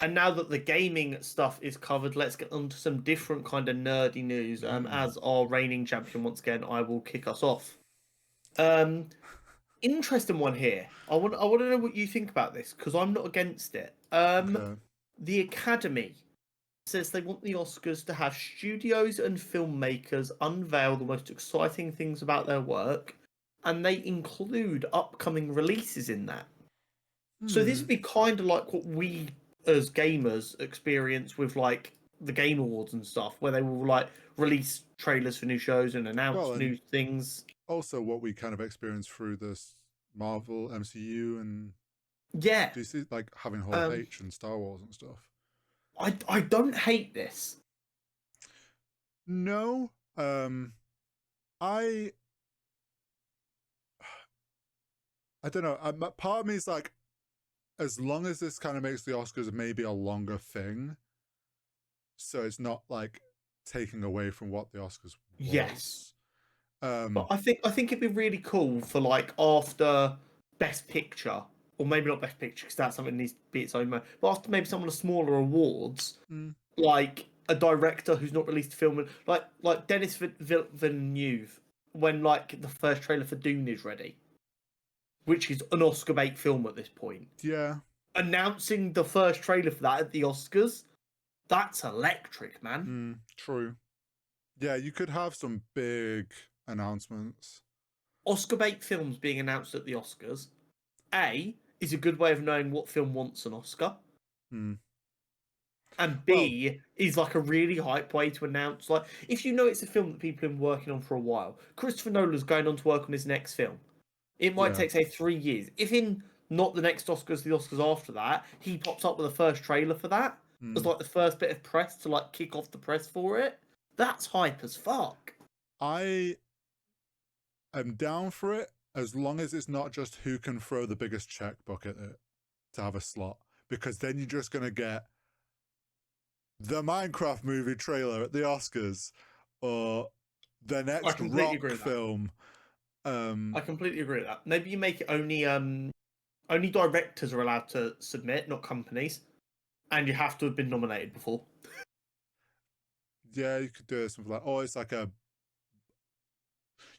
And now that the gaming stuff is covered, let's get onto some different kind of nerdy news. As our reigning champion, once again, I will kick us off. Interesting one here. I want to know what you think about this because I'm not against it. Okay. The Academy says they want the Oscars to have studios and filmmakers unveil the most exciting things about their work, and they include upcoming releases in that. So this would be kind of like what we as gamers experience with like the Game Awards and stuff, where they will like release trailers for new shows and announce new things. Also, what we kind of experienced through this Marvel MCU and DC, like having Hall H and Star Wars and stuff. I don't hate this. No, I don't know. Part of me is like, as long as this kind of makes the Oscars maybe a longer thing, so it's not like taking away from what the Oscars was. Yes. But I think it'd be really cool for like after Best Picture, or maybe not Best Picture because that's something that needs to be its own. But after maybe some of the smaller awards, like a director who's not released a film, like Denis Villeneuve, when like the first trailer for Dune is ready, which is an Oscar bait film at this point. Yeah. Announcing the first trailer for that at the Oscars, that's electric, man. True. Yeah, you could have some big announcements. Oscar bait films being announced at the Oscars, is a good way of knowing what film wants an Oscar. And B, is like a really hype way to announce. Like, if you know it's a film that people have been working on for a while, Christopher Nolan's going on to work on his next film. It might take, say, 3 years. If in not the next Oscars, the Oscars after that, he pops up with the first trailer for that, as like the first bit of press to like kick off the press for it, that's hype as fuck. I am down for it as long as it's not just who can throw the biggest checkbook at it to have a slot, because then you're just going to get the Minecraft movie trailer at the Oscars or the next rock film. I completely agree with that. Maybe you make it only directors are allowed to submit, not companies, and you have to have been nominated before. Yeah, you could do something like, it's like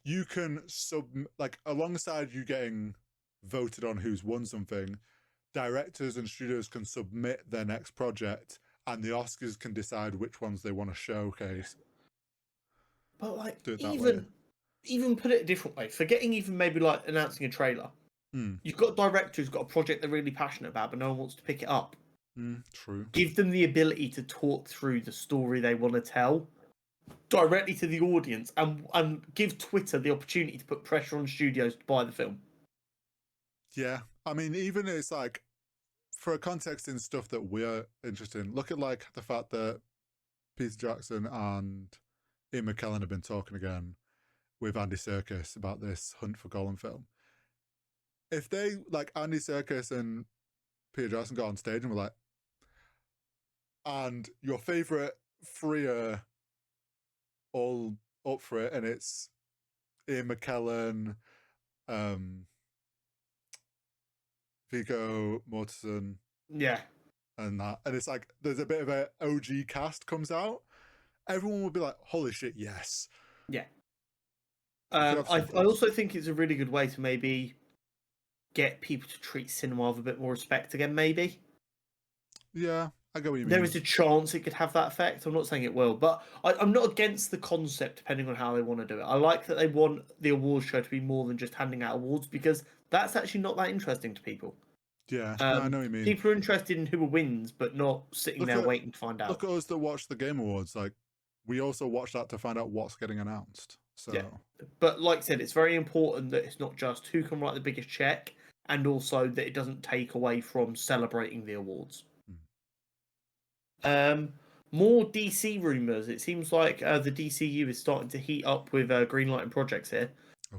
you can like alongside you getting voted on who's won something, directors and studios can submit their next project, and the Oscars can decide which ones they want to showcase. But like, even put it a different way, forgetting even maybe like announcing a trailer. You've got a director who's got a project they're really passionate about, but no one wants to pick it up. True. Give them the ability to talk through the story they want to tell directly to the audience, and give Twitter the opportunity to put pressure on studios to buy the film. Yeah, I mean, even it's like, for a context in stuff that we're interested in, look at like the fact that Peter Jackson and Ian McKellen have been talking again with Andy Serkis about this Hunt for Gollum film. If they, like, Andy Serkis and Peter Jackson got on stage and were like, and your favorite three are all up for it, and it's Ian McKellen, Viggo Mortensen, and that, and it's like there's a bit of a OG cast comes out, everyone would be like, holy shit, yes. I also think it's a really good way to maybe get people to treat cinema with a bit more respect again, maybe. Yeah, I get what you mean. There is a chance it could have that effect. I'm not saying it will, but I'm not against the concept depending on how they want to do it. I like that they want the awards show to be more than just handing out awards, because that's actually not that interesting to people. Yeah, I know what you mean. People are interested in who wins, but not sitting there waiting to find out. Look at us that watch the Game Awards. Like, we also watch that to find out what's getting announced. So, yeah. But like I said, it's very important that it's not just who can write the biggest check, and also that it doesn't take away from celebrating the awards. More DC rumors. It seems like the DCU is starting to heat up with greenlighting projects here.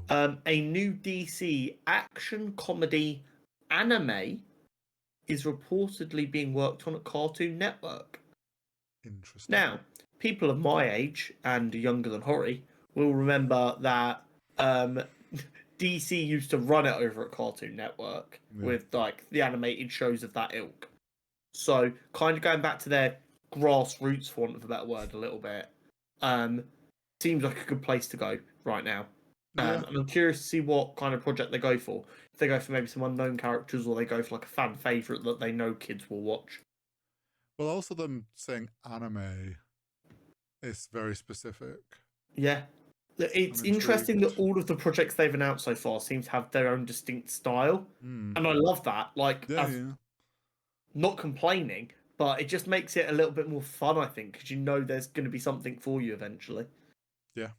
A new DC action comedy anime is reportedly being worked on at Cartoon Network. Interesting. Now, people of my age and younger than Hori will remember that DC used to run it over at Cartoon Network with like the animated shows of that ilk. So kind of going back to their grassroots, for want of a better word, a little bit. Seems like a good place to go right now. Yeah. And I'm curious to see what kind of project they go for. If they go for maybe some unknown characters, or they go for like a fan favorite that they know kids will watch. Well, also them saying anime is very specific. Yeah. It's I'm interesting that intrigued. all of the projects they've announced so far seem to have their own distinct style. Hmm. And I love that. Like, Yeah, yeah. not complaining, but it just makes it a little bit more fun, I think, because you know there's going to be something for you eventually. Yeah.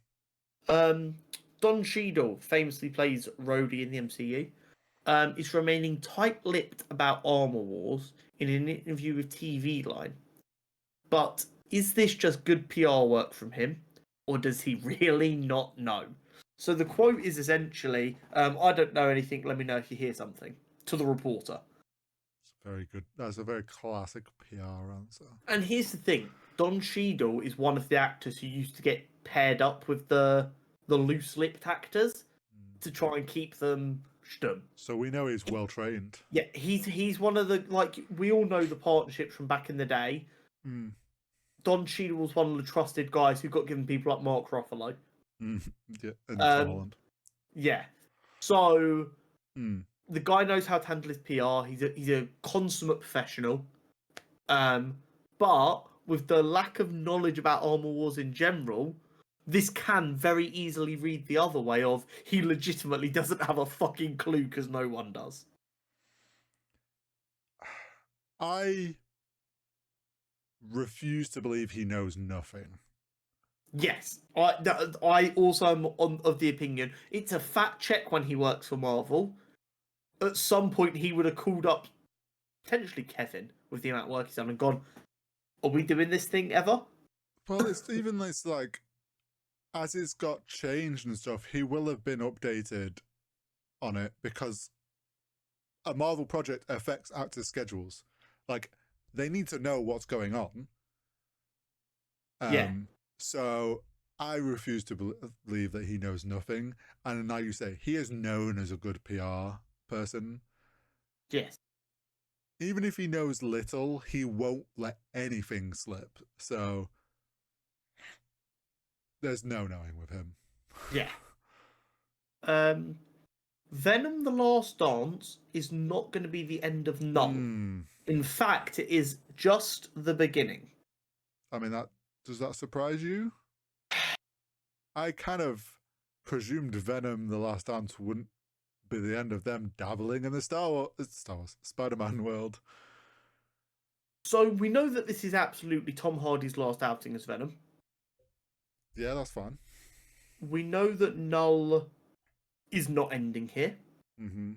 Don Cheadle famously plays Rhodey in the MCU. Is remaining tight-lipped about Armor Wars in an interview with TV Line. But is this just good PR work from him, or does he really not know? So the quote is essentially, "I don't know anything. Let me know if you hear something." To the reporter. It's very good. That's a very classic PR answer. And here's the thing: Don Cheadle is one of the actors who used to get paired up with the loose-lipped actors to try and keep them stum. So we know he's well trained. Yeah, he's one of the, like, we all know the partnerships from back in the day. Mm. Don Cheadle was one of the trusted guys who got given people like Mark Ruffalo. Yeah, and Tom Holland. Yeah, so Mm. the guy knows how to handle his PR. He's a consummate professional. But with the lack of knowledge about Armor Wars in general, this can very easily read the other way of he legitimately doesn't have a fucking clue because no one does. I refuse to believe he knows nothing. Yes, I also am of the opinion it's a fact check when he works for Marvel. At some point, he would have called up potentially Kevin with the amount of work he's done and gone, "Are we doing this thing ever?" Well, it's even it's like as it's got changed and stuff, he will have been updated on it because a Marvel project affects actors' schedules. Like they need to know what's going on. Yeah. So I refuse to believe that he knows nothing. And now you say he is known as a good PR person. Yes. Even if he knows little, he won't let anything slip. So there's no knowing with him. Yeah. Venom: The Last Dance is not going to be the end of Null. In fact, it is just the beginning. I mean, does that surprise you? I kind of presumed Venom: The Last Dance wouldn't be the end of them dabbling in the Star Wars Spider-Man world. So we know that this is absolutely Tom Hardy's last outing as Venom. Yeah, that's fine. We know that Null is not ending here. Mm-hmm.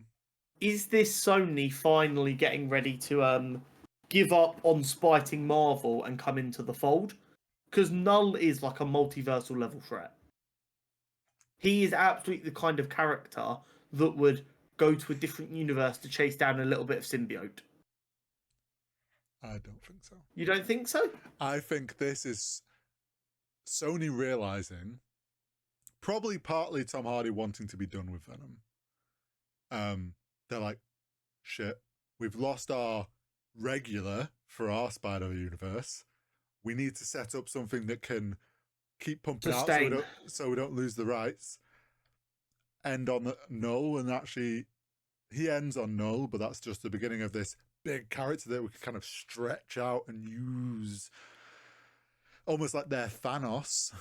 Is this Sony finally getting ready to give up on spiting Marvel and come into the fold? Because Null is like a multiversal level threat. He is absolutely the kind of character that would go to a different universe to chase down a little bit of symbiote. I don't think so. You don't think so? I think this is Sony realizing, probably partly Tom Hardy wanting to be done with Venom. They're like, shit, we've lost our regular for our Spider universe. We need to set up something that can keep pumping out so we don't lose the rights. End on the Null, and actually he ends on Null, but that's just the beginning of this big character that we can kind of stretch out and use almost like their Thanos.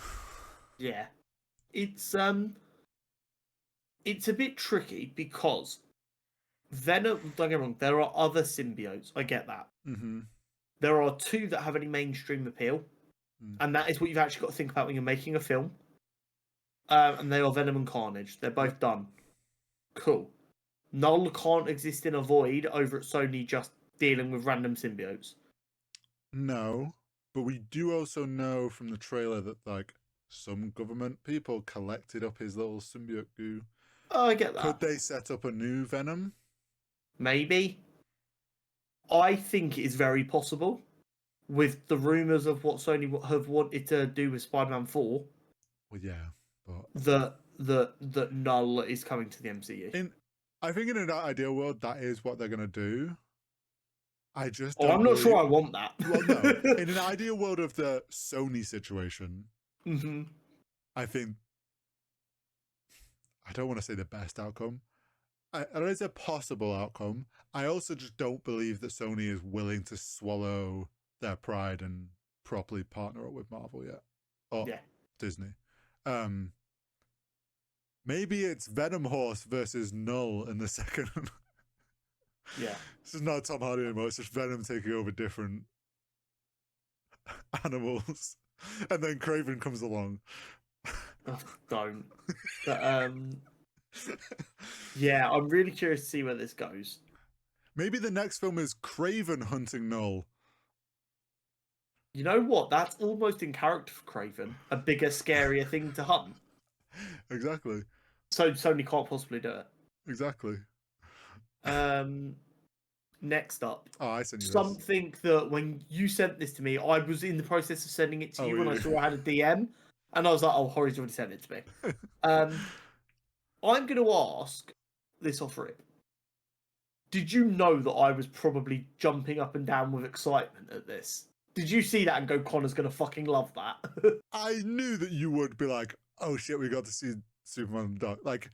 Yeah. It's a bit tricky because Venom, don't get me wrong, there are other symbiotes. I get that. Mm-hmm. There are two that have any mainstream appeal, and that is what you've actually got to think about when you're making a film. And they are Venom and Carnage. They're both done. Cool. Null can't exist in a void over at Sony just dealing with random symbiotes. No, but we do also know from the trailer that like some government people collected up his little symbiote goo. Oh, I get that. Could they set up a new Venom? Maybe. I think it is very possible with the rumours of what Sony have wanted to do with Spider-Man 4. Well, yeah, but that Null is coming to the MCU. I think in an ideal world, that is what they're going to do. I just Oh, don't I'm not sure I believe. want that. Well, no. In an ideal world of the Sony situation, Hmm. I think I don't want to say the best outcome. There is a possible outcome. I also just don't believe that Sony is willing to swallow their pride and properly partner up with Marvel yet, or Yeah. Disney. Maybe it's Venom Horse versus Null in the second. Yeah. This is not Tom Hardy anymore. It's just Venom taking over different animals, and then Craven comes along. Oh, don't. But yeah, I'm really curious to see where this goes. Maybe the next film is Craven hunting Null. You know what? That's almost in character for Craven. A bigger, scarier thing to hunt. Exactly. So Sony can't possibly do it. Exactly. Next up, Oh, I sent you this. something that when you sent this to me, I was in the process of sending it to Oh, you when I yeah. saw I had a DM, and I was like, "Oh, Hori's already sent it to me." I'm going to ask this off rip. Did you know that I was probably jumping up and down with excitement at this? Did you see that and go, Connor's going to fucking love that? I knew that you would be like, oh shit, we got to see Superman dog. Like,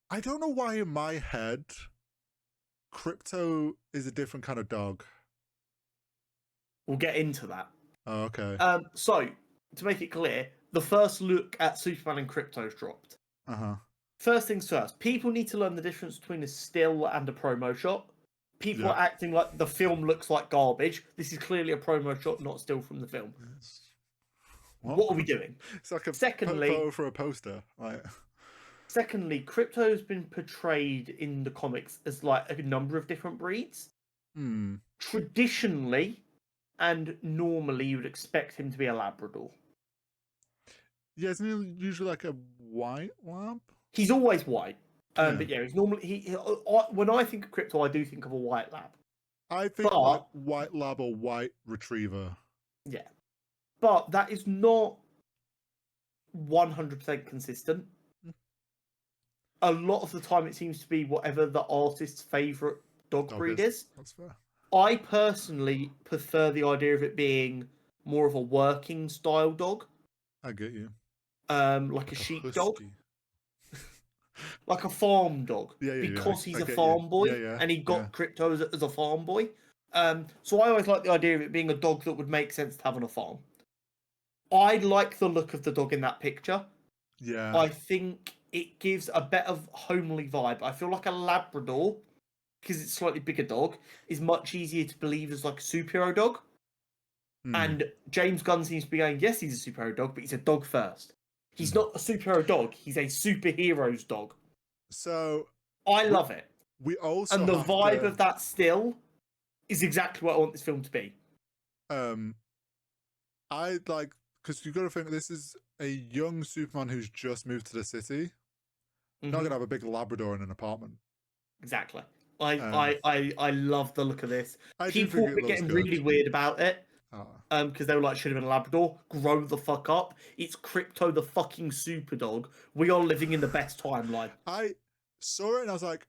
I don't know why in my head, Krypto is a different kind of dog. We'll get into that. Oh, okay. So, to make it clear, the first look at Superman and Krypto's dropped. Uh-huh. First things first, people need to learn the difference between a still and a promo shot. People are acting like the film looks like garbage. This is clearly a promo shot, not still from the film. What are we doing? It's like a Secondly, photo for a poster. Like... Secondly, Krypto has been portrayed in the comics as like a number of different breeds. Traditionally and normally, you would expect him to be a Labrador. Yeah, isn't he usually like a white lab? He's always white. Yeah. But yeah, he's normally when I think of Krypto, I do think of a white lab. I think like white lab or white retriever. Yeah. But that is not 100% consistent. A lot of the time, it seems to be whatever the artist's favourite dog breed is. That's fair. I personally prefer the idea of it being more of a working style dog. I get you. Like a sheepdog. Like a farm dog. Yeah, because he's a farm boy and he got Krypto as a farm boy. So I always like the idea of it being a dog that would make sense to have on a farm. I like the look of the dog in that picture. Yeah. I think it gives a bit of homely vibe. I feel like a Labrador, because it's a slightly bigger dog, is much easier to believe as like a superhero dog. And James Gunn seems to be going, yes, he's a superhero dog, but he's a dog first. He's not a superhero dog. He's a superhero's dog. So I love it. We also and the vibe of that still is exactly what I want this film to be. I like because you got to think this is a young Superman who's just moved to the city. Not gonna have a big Labrador in an apartment. Exactly. I love the look of this. People were getting really weird about it. Because they were like, should have been a Labrador. Grow the fuck up. It's Krypto the fucking Superdog. We are living in the best timeline. I saw it and I was like,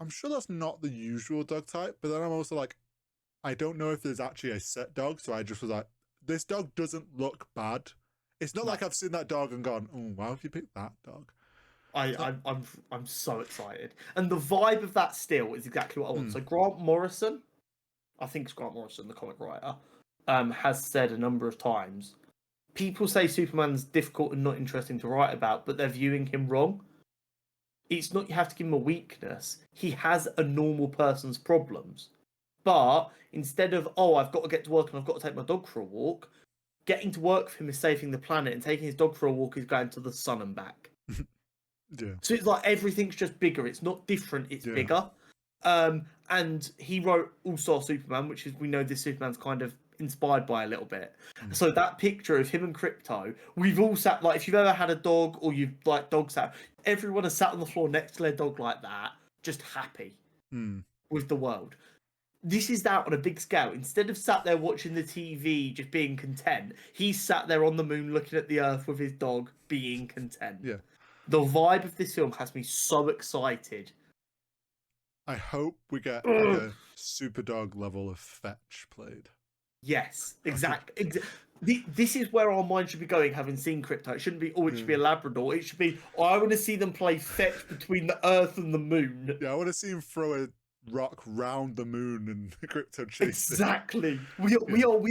I'm sure that's not the usual dog type. But then I'm also like, I don't know if there's actually a set dog. So I just was like, this dog doesn't look bad. It's not like I've seen that dog and gone, oh, why have you picked that dog? I'm so excited. And the vibe of that still is exactly what I want. So Grant Morrison, I think it's Grant Morrison, the comic writer, has said a number of times, people say Superman's difficult and not interesting to write about, but they're viewing him wrong. It's not you have to give him a weakness. He has a normal person's problems. But instead of, oh, I've got to get to work and I've got to take my dog for a walk, getting to work for him is saving the planet, and taking his dog for a walk is going to the sun and back. Yeah. So it's like everything's just bigger. It's not different, it's bigger. And he wrote All-Star Superman, which is, we know this Superman's kind of inspired by a little bit. So that picture of him and Krypto, we've all sat, like, if you've ever had a dog or you've like dog sat, everyone has sat on the floor next to their dog like that, just happy with the world. This is that on a big scale. Instead of sat there watching the TV, just being content, he's sat there on the moon looking at the earth with his dog, being content. Yeah. The vibe of this film has me so excited. I hope we get like a Superdog level of fetch played. Yes, exactly. This is where our mind should be going, having seen Krypto. It shouldn't be, oh, it should be a Labrador. It should be, oh, I want to see them play fetch between the Earth and the Moon. Yeah, I want to see him throw a rock round the moon and Krypto chase Exactly. We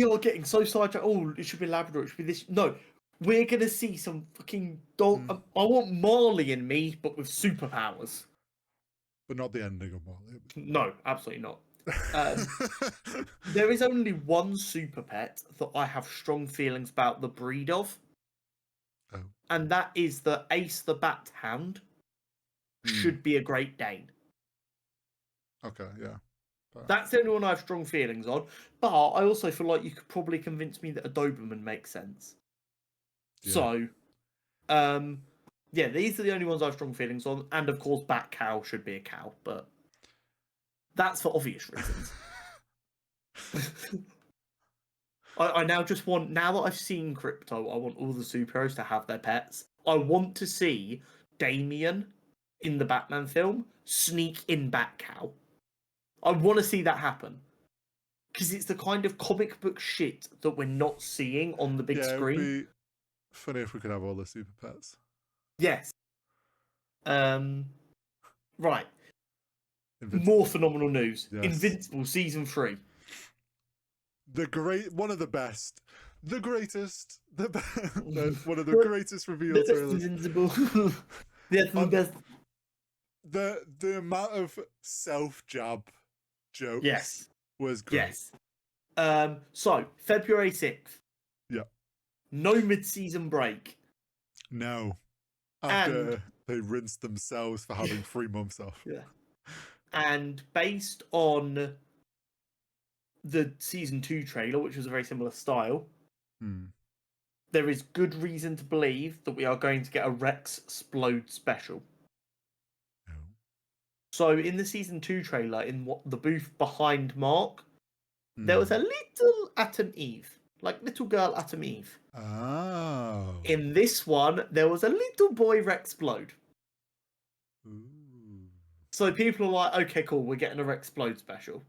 are getting so sidetracked. Oh, it should be Labrador. It should be this. No, we're gonna see some fucking dog. I want Marley in me, but with superpowers. But not the ending of Marley. No, absolutely not. There is only one super pet that I have strong feelings about the breed of, and that is the Ace the Bat Hound. Should be a Great Dane. Okay, yeah. That's the only one I have strong feelings on. But I also feel like you could probably convince me that a Doberman makes sense. Yeah. So, yeah, these are the only ones I have strong feelings on. And of course, Bat Cow should be a cow, but that's for obvious reasons. I now just want, now that I've seen Krypto, I want all the superheroes to have their pets. I want to see Damian in the Batman film sneak in Bat Cow. I want to see that happen. Because it's the kind of comic book shit that we're not seeing on the big screen. It would be funny if we could have all the super pets. Yes. Right. More phenomenal news. Yes. Invincible Season 3. One of the best. The greatest. One of the greatest reveal trailers. Invincible. Yes, the best. The amount of self-jab jokes was great. Yes. So, February 6th. Yeah. No mid-season break. No. After they rinsed themselves for having 3 months off. Yeah. And based on the Season 2 trailer, which was a very similar style, there is good reason to believe that we are going to get a Rex Splode special. So in the Season 2 trailer, in the booth behind Mark, there was a little Atom Eve. Like little girl Atom Eve. Oh. In this one, there was a little boy Rex Splode. Ooh. So people are like, okay, cool, we're getting a Rex Splode special.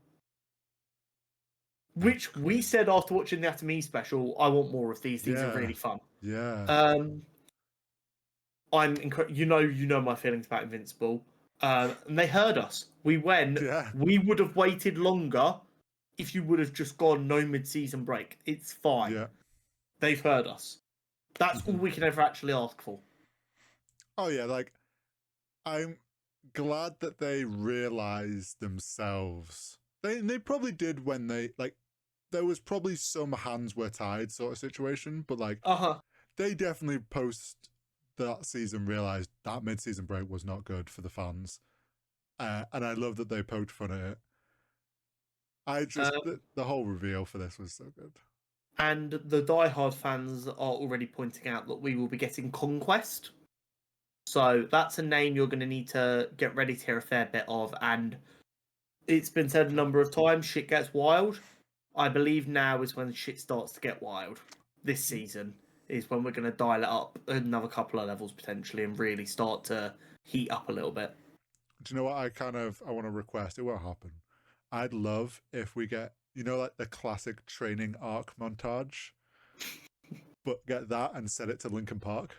Which we said after watching the Atom Eve special, I want more of these. These are really fun. Yeah. You know my feelings about Invincible. And they heard us. We went. Yeah. We would have waited longer if you would have just gone no mid-season break. It's fine. Yeah. They've heard us. That's all we can ever actually ask for. Oh yeah, like I'm glad that they realized themselves. They probably did when there was probably some hands were tied sort of situation, but they definitely post that season realized that mid-season break was not good for the fans, and I love that they poked fun at it. I just the whole reveal for this was so good, and the diehard fans are already pointing out that we will be getting Conquest, so that's a name you're going to need to get ready to hear a fair bit of. And it's been said a number of times, shit gets wild. I believe now is when shit starts to get wild. This season is when we're going to dial it up another couple of levels potentially and really start to heat up a little bit. Do you know what I want to request? It won't happen. I'd love if we get, like the classic training arc montage, but get that and set it to Linkin Park.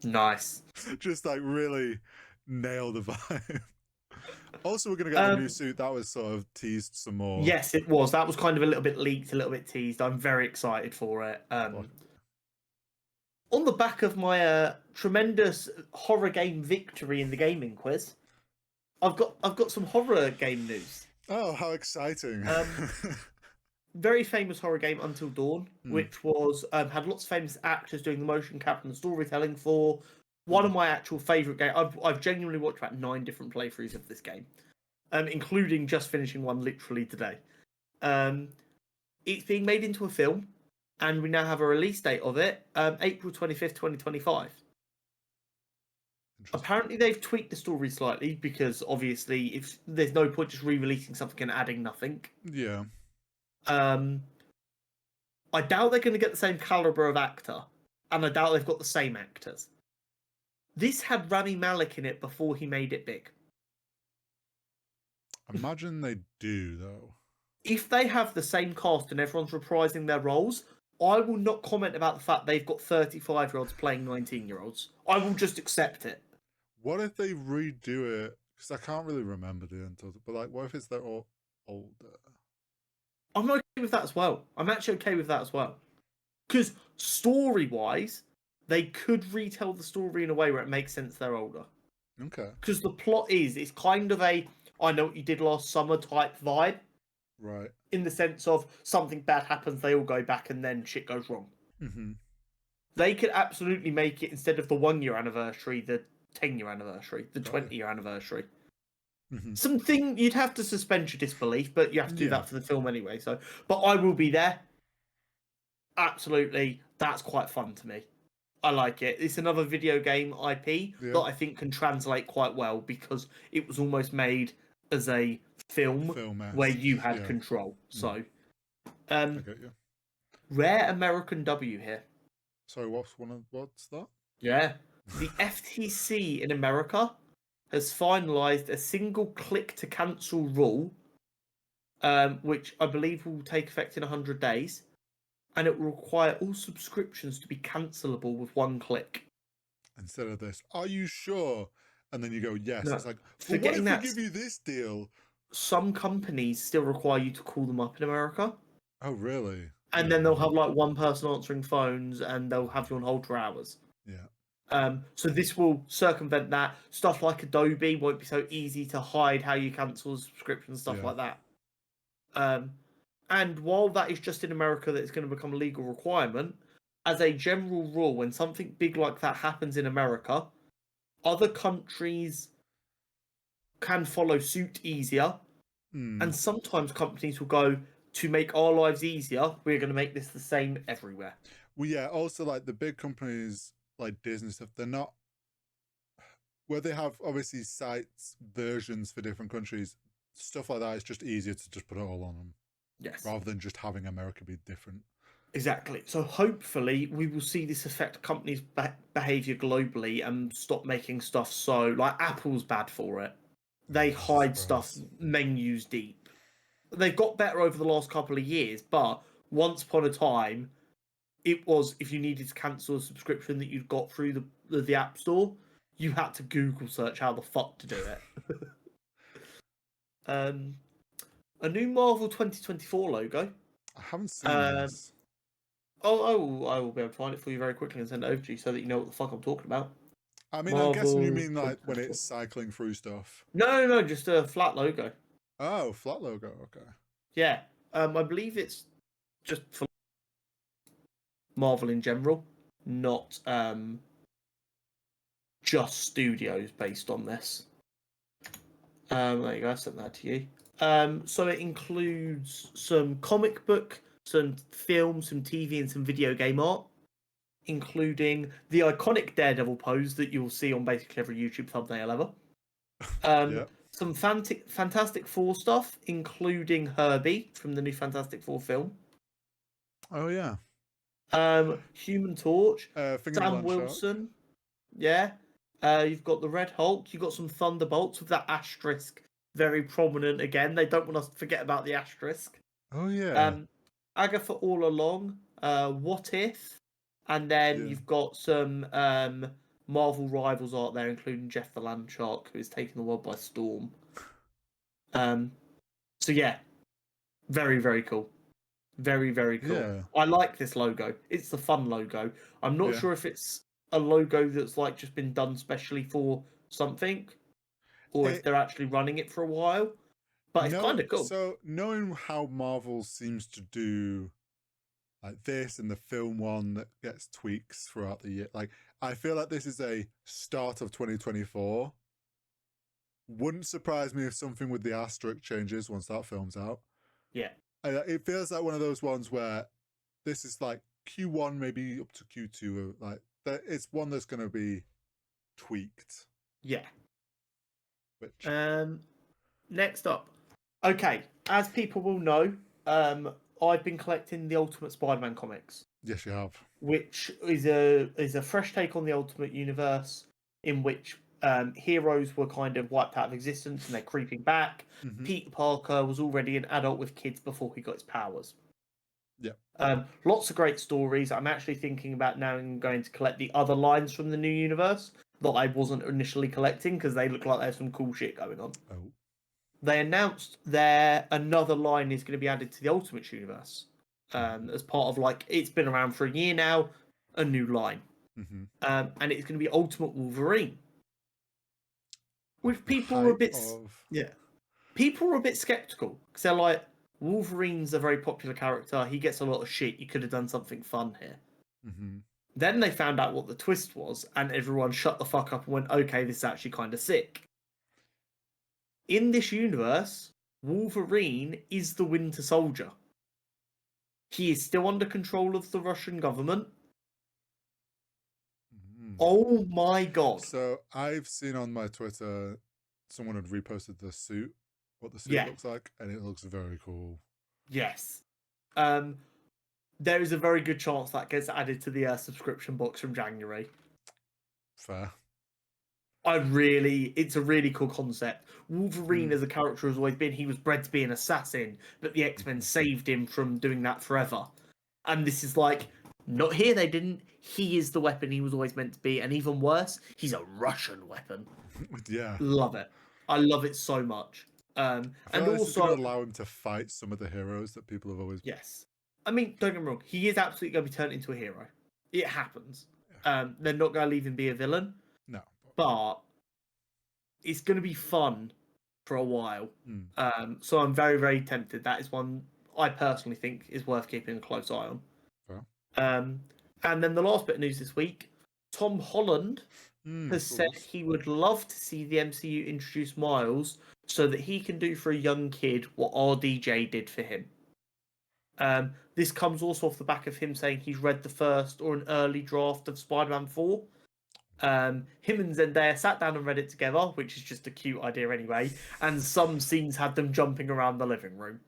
Nice. Just really nail the vibe. Also, we're going to get the new suit. That was sort of teased some more. Yes, it was. That was kind of a little bit leaked, a little bit teased. I'm very excited for it. On the back of my tremendous horror game victory in the gaming quiz, I've got some horror game news. Oh, how exciting! Very famous horror game, Until Dawn, which was had lots of famous actors doing the motion capture and the storytelling for. One of my actual favourite games. I've genuinely watched about 9 different playthroughs of this game, including just finishing one literally today. It's being made into a film, and we now have a release date of it, April 25th, 2025. Apparently, they've tweaked the story slightly because obviously, if there's no point just re-releasing something and adding nothing. Yeah. I doubt they're going to get the same caliber of actor, and I doubt they've got the same actors. This had Rami Malek in it before he made it big. Imagine they do, though. If they have the same cast and everyone's reprising their roles, I will not comment about the fact they've got 35-year-olds playing 19-year-olds. I will just accept it. What if they redo it? Because I can't really remember the Untold, but like, what if it's they're all older? I'm okay with that as well. I'm actually okay with that as well. Because story-wise, they could retell the story in a way where it makes sense they're older. Okay. Because the plot it's kind of a I know what you did last summer type vibe. Right. In the sense of something bad happens, they all go back and then shit goes wrong. Mm-hmm. They could absolutely make it, instead of the 1-year anniversary, the 10-year anniversary, the Got it. 20-year anniversary. Mm-hmm. Something you'd have to suspend your disbelief, but you have to do that for the film anyway. So, but I will be there. Absolutely, that's quite fun to me. I like it. It's another video game IP that I think can translate quite well because it was almost made as a film where you had control. So, I get you. Rare American W here. Sorry, what's that? Yeah, the FTC in America has finalised a single click to cancel rule, which I believe will take effect in 100 days. And it will require all subscriptions to be cancelable with one click. Instead of this, are you sure? And then you go, yes. No, it's like, but what if we give you this deal? Some companies still require you to call them up in America. Oh, really? And then they'll have like one person answering phones and they'll have you on hold for hours. Yeah. So this will circumvent that. Stuff like Adobe won't be so easy to hide how you cancel subscriptions, stuff like that. And while that is just in America that it's going to become a legal requirement, as a general rule, when something big like that happens in America, other countries can follow suit easier. And sometimes companies will go, to make our lives easier, we're going to make this the same everywhere. Well, yeah, also like the big companies like Disney stuff, they're not, where they have obviously sites, versions for different countries, stuff like that, it's just easier to just put it all on them. Yes. Rather than just having America be different. Exactly. So hopefully we will see this affect companies' behavior globally and stop making stuff so, like Apple's bad for it. They hide stuff menus deep. They've got better over the last couple of years, but once upon a time, it was if you needed to cancel a subscription that you'd got through the App Store, you had to Google search how the fuck to do it. A new Marvel 2024 logo. I haven't seen this. I will be able to find it for you very quickly and send it over to you so that you know what the fuck I'm talking about. I mean, Marvel, I'm guessing you mean like when it's cycling through stuff. No, just a flat logo. Oh, flat logo, okay. Yeah, I believe it's just for Marvel in general, not just studios based on this. There you go, I sent that to you. So it includes some comic book, some film, some TV, and some video game art, including the iconic Daredevil pose that you'll see on basically every YouTube thumbnail ever. Some Fantastic Four stuff, including Herbie from the new Fantastic Four film. Oh, yeah. Human Torch, Sam Wilson. Yeah. You've got the Red Hulk. You've got some Thunderbolts with that asterisk very prominent again. They don't want us to forget about the asterisk. Oh, yeah. Agatha All Along. What If? And then you've got some Marvel Rivals art there, including Jeff the Land Shark, who is taking the world by storm. So yeah, very, very cool. Very, very cool. Yeah. I like this logo. It's the fun logo. I'm not sure if it's a logo that's like just been done specially for something, or if they're actually running it for a while. But it's kind of cool. So knowing how Marvel seems to do like this and the film one that gets tweaks throughout the year, like I feel like this is a start of 2024. Wouldn't surprise me if something with the asterisk changes once that film's out. Yeah. It feels like one of those ones where this is like Q1, maybe up to Q2. Like it's one that's going to be tweaked. Yeah. Which next up, okay, as people will know, I've been collecting the Ultimate Spider-Man comics. Yes, you have. Which is a fresh take on the Ultimate Universe, in which heroes were kind of wiped out of existence and they're creeping back. Mhm. Peter Parker was already an adult with kids before he got his powers. Yeah. Lots of great stories. I'm actually thinking about now going to collect the other lines from the new universe that I wasn't initially collecting because they look like there's some cool shit going on. Oh. They announced another line is going to be added to the Ultimate Universe as part of it's been around for a year now, a new line, and it's going to be Ultimate Wolverine, which people were a bit people were a bit skeptical because they're like, Wolverine's a very popular character. He gets a lot of shit. You could have done something fun here. Then they found out what the twist was, and everyone shut the fuck up and went, okay, this is actually kind of sick. In this universe, Wolverine is the Winter Soldier. He is still under control of the Russian government. Oh my god. So I've seen on my Twitter someone had reposted the suit, what the suit looks like, and it looks very cool. Yes. There is a very good chance that gets added to the subscription box from January. Fair. It's a really cool concept. Wolverine as a character has always been, he was bred to be an assassin, but the X-Men saved him from doing that forever. And this is not here, they didn't. He is the weapon he was always meant to be, and even worse, he's a Russian weapon. Yeah. Love it. I love it so much. And also going to allow him to fight some of the heroes that people have always... Yes. I mean, don't get me wrong, he is absolutely going to be turned into a hero. It happens. They're not going to leave him be a villain. No. But it's going to be fun for a while. So I'm very, very tempted. That is one I personally think is worth keeping a close eye on. And then the last bit of news this week, Tom Holland has said he would love to see the MCU introduce Miles so that he can do for a young kid what RDJ did for him. This comes also off the back of him saying he's read the first or an early draft of Spider-Man 4. Him and Zendaya sat down and read it together, which is just a cute idea anyway, and some scenes had them jumping around the living room.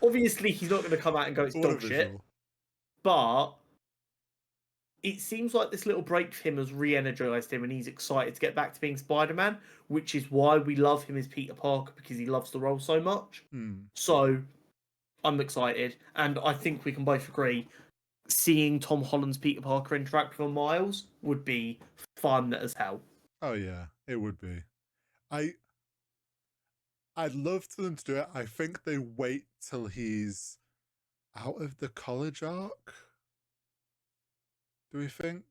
Obviously, he's not going to come out and go, it's dog shit. But it seems like this little break for him has re-energized him and he's excited to get back to being Spider-Man, which is why we love him as Peter Parker, because he loves the role so much. So I'm excited, and I think we can both agree seeing Tom Holland's Peter Parker interact with Miles would be fun as hell. Oh yeah, it would be. I'd love for them to do it. I think they wait till he's out of the college arc. Do we think?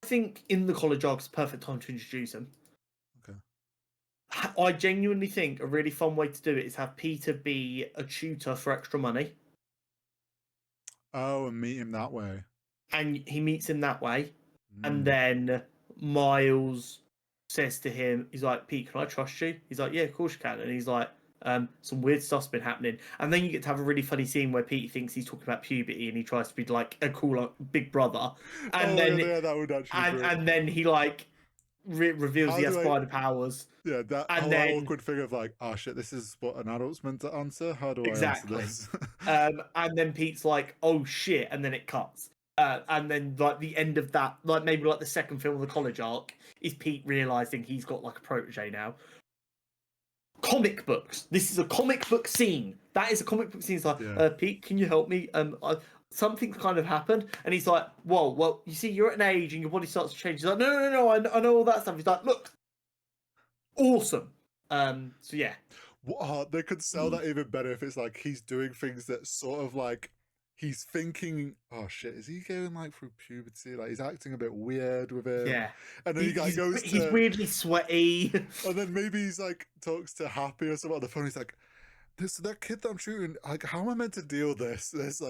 I think in the college arc is the perfect time to introduce him. Okay. I genuinely think a really fun way to do it is have Peter be a tutor for extra money. Oh, and meet him that way. And he meets him that way. And then Miles says to him, he's like, Pete, can I trust you? He's like, yeah, of course you can. And he's like, some weird stuff's been happening. And then you get to have a really funny scene where Pete thinks he's talking about puberty and he tries to be like a cool big brother. And that would actually and then he reveals he has spider powers. Yeah, that whole awkward thing of oh shit, this is what an adult's meant to answer. How do I answer this? And then Pete's like, oh shit, and then it cuts. And then the end of that, maybe the second film of the college arc, is Pete realizing he's got a protege now. Comic books. This is a comic book scene. That is a comic book scene. It's like, Pete, can you help me? Something's kind of happened. And he's like, whoa, well, you see, you're at an age and your body starts to change. He's like, no, I know all that stuff. He's like, look, awesome. So yeah. They could sell that even better if it's he's doing things that sort of he's thinking, oh shit, is he going through puberty? He's acting a bit weird with it. Yeah. And then he's weirdly sweaty. And then maybe he's talks to Happy or something on the phone. He's like, that kid that I'm shooting, how am I meant to deal with this? There's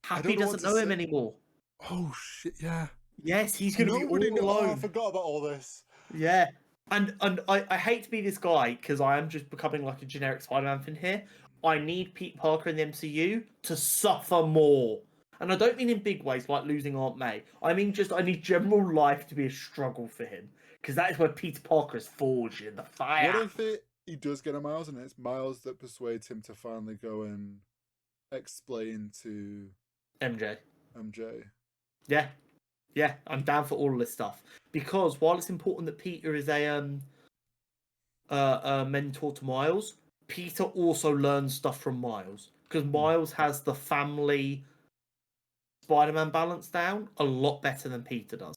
Happy doesn't know him anymore. Oh shit, yeah. Yes, he's gonna be all alone. I forgot about all this. Yeah. And I hate to be this guy because I am just becoming a generic Spider-Man fan here. I need Pete Parker in the MCU to suffer more. And I don't mean in big ways like losing Aunt May. I mean I need general life to be a struggle for him. Because that is where Peter Parker is forged in the fire. What if he does get a Miles and it's Miles that persuades him to finally go and explain to MJ? MJ. Yeah. Yeah, I'm down for all of this stuff because while it's important that Peter is a mentor to Miles, Peter also learns stuff from Miles because Miles has the family Spider-Man balance down a lot better than Peter does.